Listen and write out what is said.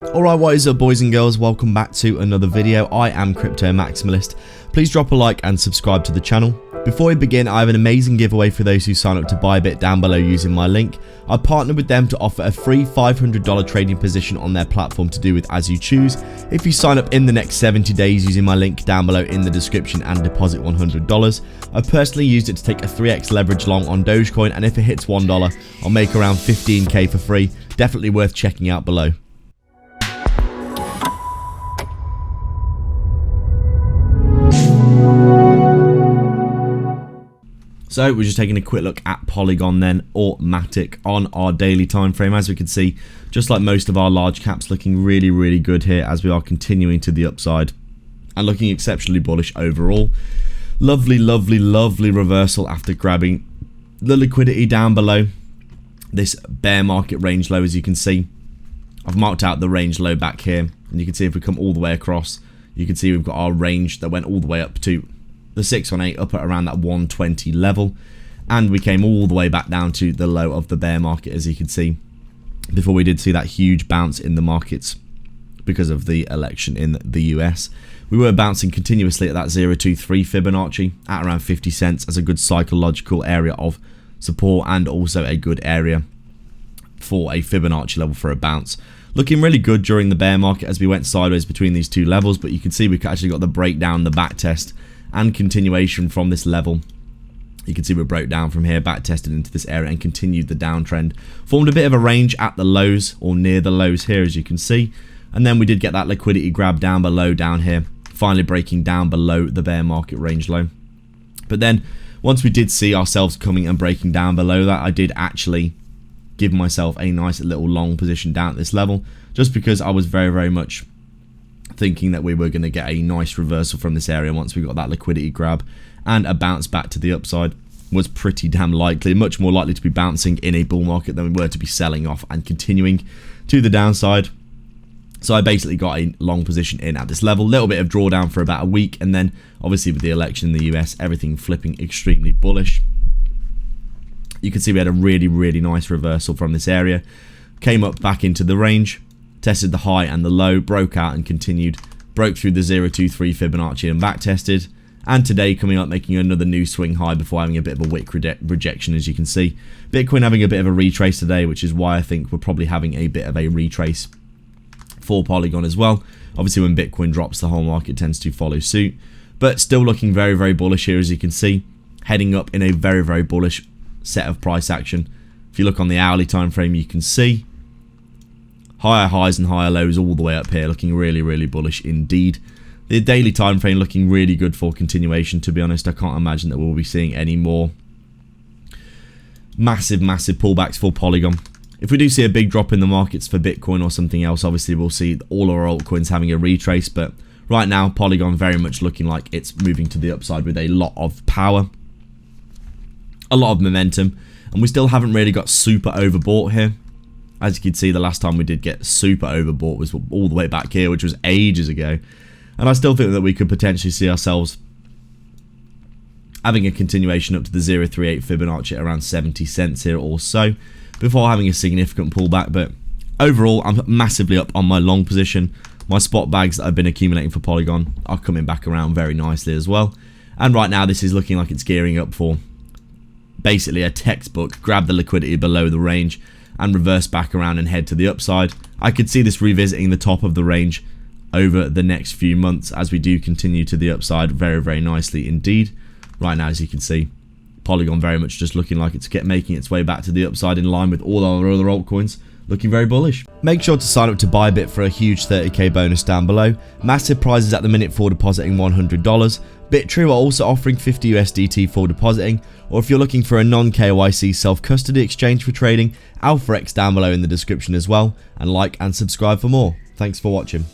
Alright, what is up boys and girls, welcome back to another video. I am Crypto Maximalist. Please drop a like and subscribe to the channel. Before we begin, I have an amazing giveaway for those who sign up to ByBit down below using my link. I partnered with them to offer a free $500 trading position on their platform to do with as you choose. If you sign up in the next 70 days using my link down below in the description and deposit $100. I personally used it to take a 3x leverage long on Dogecoin, and if it hits $1, I'll make around 15k for free. Definitely worth checking out below. So we're just taking a quick look at Polygon then, or Matic, on our daily time frame. As we can see, just like most of our large caps, looking really good here as we are continuing to the upside and looking exceptionally bullish overall. Lovely reversal after grabbing the liquidity down below this bear market range low. As you can see, I've marked out the range low back here, and you can see if we come all the way across, you can see we've got our range that went all the way up to the 618, up at around that 120 level, and we came all the way back down to the low of the bear market, as you can see, before we did see that huge bounce in the markets because of the election in the US. We were bouncing continuously at that 023 Fibonacci at around 50 cents as a good psychological area of support, and also a good area for a Fibonacci level for a bounce. Looking really good during the bear market as we went sideways between these two levels, but you can see we actually got the breakdown, the back test, and continuation from this level. You can see we broke down from here, back tested into this area, and continued the downtrend. Formed a bit of a range at the lows, or near the lows here, as you can see, and then we did get that liquidity grab down below, down here, finally breaking down below the bear market range low. But then once we did see ourselves coming and breaking down below that, I did actually give myself a nice little long position down at this level, just because I was very much thinking that we were going to get a nice reversal from this area once we got that liquidity grab, and a bounce back to the upside was pretty damn likely. Much more likely to be bouncing in a bull market than we were to be selling off and continuing to the downside. So I basically got a long position in at this level, little bit of drawdown for about a week, and then obviously with the election in the US, everything flipping extremely bullish. You can see we had a really nice reversal from this area, came up back into the range, tested the high and the low, broke out and continued, broke through the 023 Fibonacci and back tested, and today coming up making another new swing high before having a bit of a wick rejection, as you can see. Bitcoin having a bit of a retrace today, which is why I think we're probably having a bit of a retrace for Polygon as well. Obviously when Bitcoin drops, the whole market tends to follow suit, but still looking very bullish here, as you can see, heading up in a very bullish set of price action. If you look on the hourly time frame, you can see higher highs and higher lows all the way up here, looking really bullish indeed. The daily time frame looking really good for continuation, to be honest. I can't imagine that we'll be seeing any more massive pullbacks for Polygon. If we do see a big drop in the markets for Bitcoin or something else, obviously we'll see all our altcoins having a retrace, but right now Polygon very much looking like it's moving to the upside with a lot of power, a lot of momentum, and we still haven't really got super overbought here. As you can see, the last time we did get super overbought was all the way back here, which was ages ago. And I still think that we could potentially see ourselves having a continuation up to the 038 Fibonacci at around 70 cents here or so, before having a significant pullback. But overall, I'm massively up on my long position. My spot bags that I've been accumulating for Polygon are coming back around very nicely as well. And right now, this is looking like it's gearing up for basically a textbook grab the liquidity below the range and reverse back around and head to the upside. I could see this revisiting the top of the range over the next few months as we do continue to the upside very nicely indeed. Right now, as you can see, Polygon very much just looking like it's making its way back to the upside in line with all our other altcoins, looking very bullish. Make sure to sign up to ByBit for a huge 30k bonus down below. Massive prizes at the minute for depositing $100. BitTrue are also offering 50 USDT for depositing, or if you're looking for a non-KYC self-custody exchange for trading, AlphaX down below in the description as well, and like and subscribe for more. Thanks for watching.